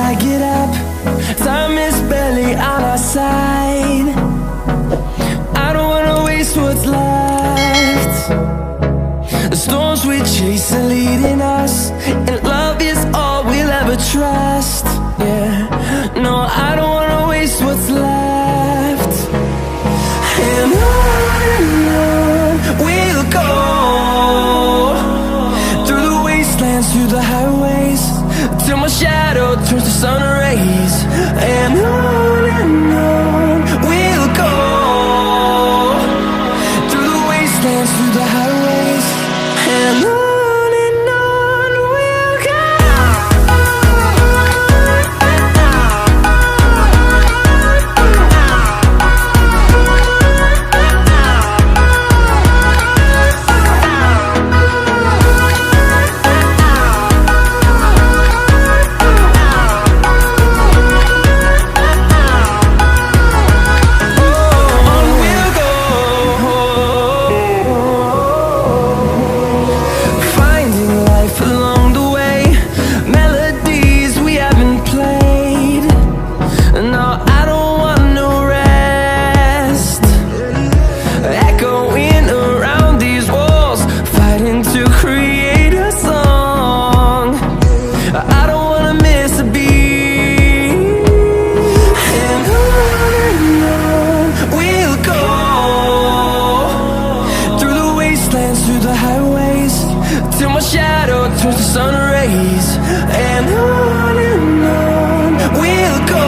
I get up. Time is barely on our side. I don't wanna waste what's left. The storms we chase are leading us, and love is all we'll ever trust. Yeah, no, I don't wanna waste what's left. And on we'll go, through the wastelands, through the highways, till my shadow turns to sun rays. And on we'll go, through the wastelands, through the highways, and on we'll go. Through the highways, till my shadow turns to sun rays. And on we'll go,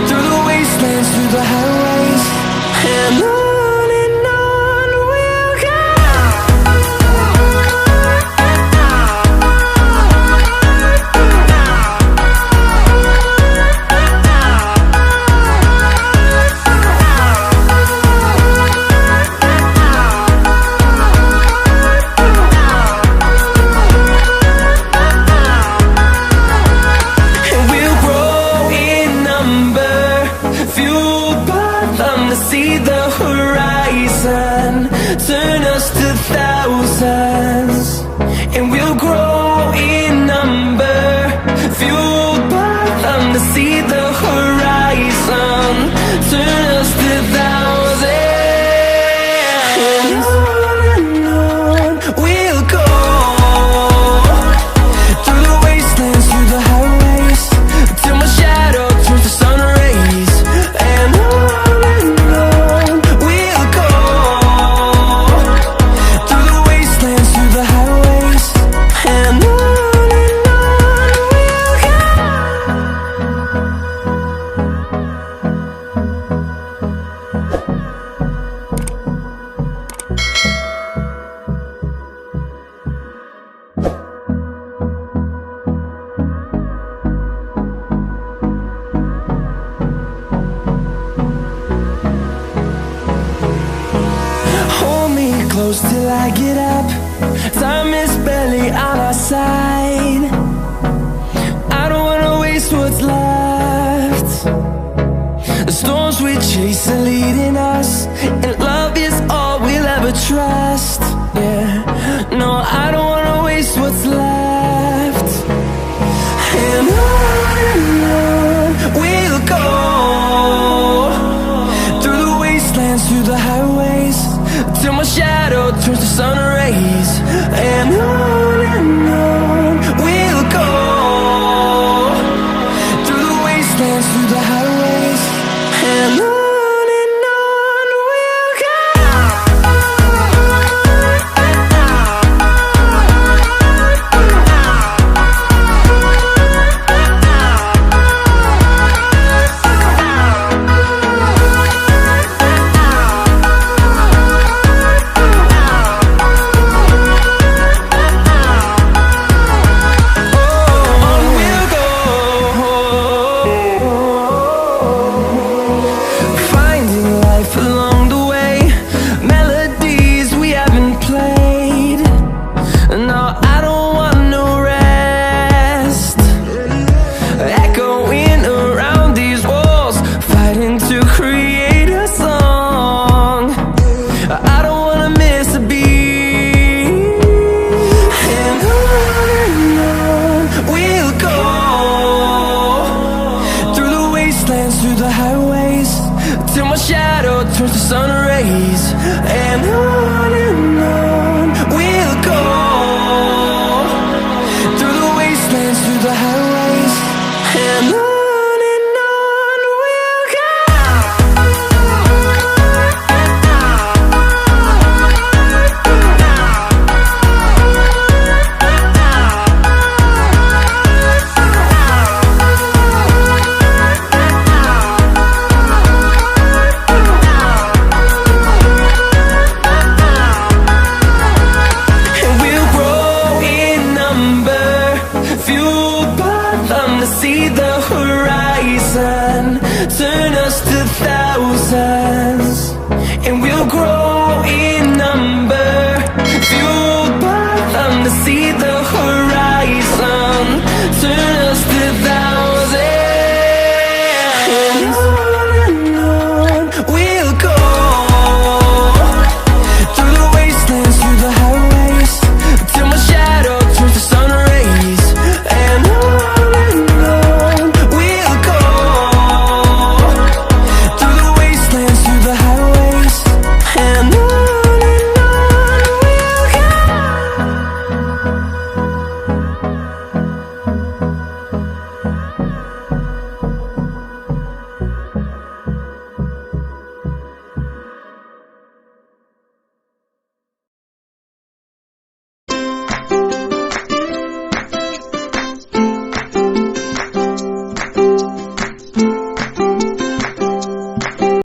through the wastelands, through the highways, and on we'll go. See the horizon turn us to thousands, and we'll grow in number, fueled by them. To see the horizon turn us to thousands, and on we'll go, through the wastelands, through the highways, till my shadow turns to sun rays. And close till I get up. Time is barely on our side. I don't wanna waste what's left. The storms we chase are leading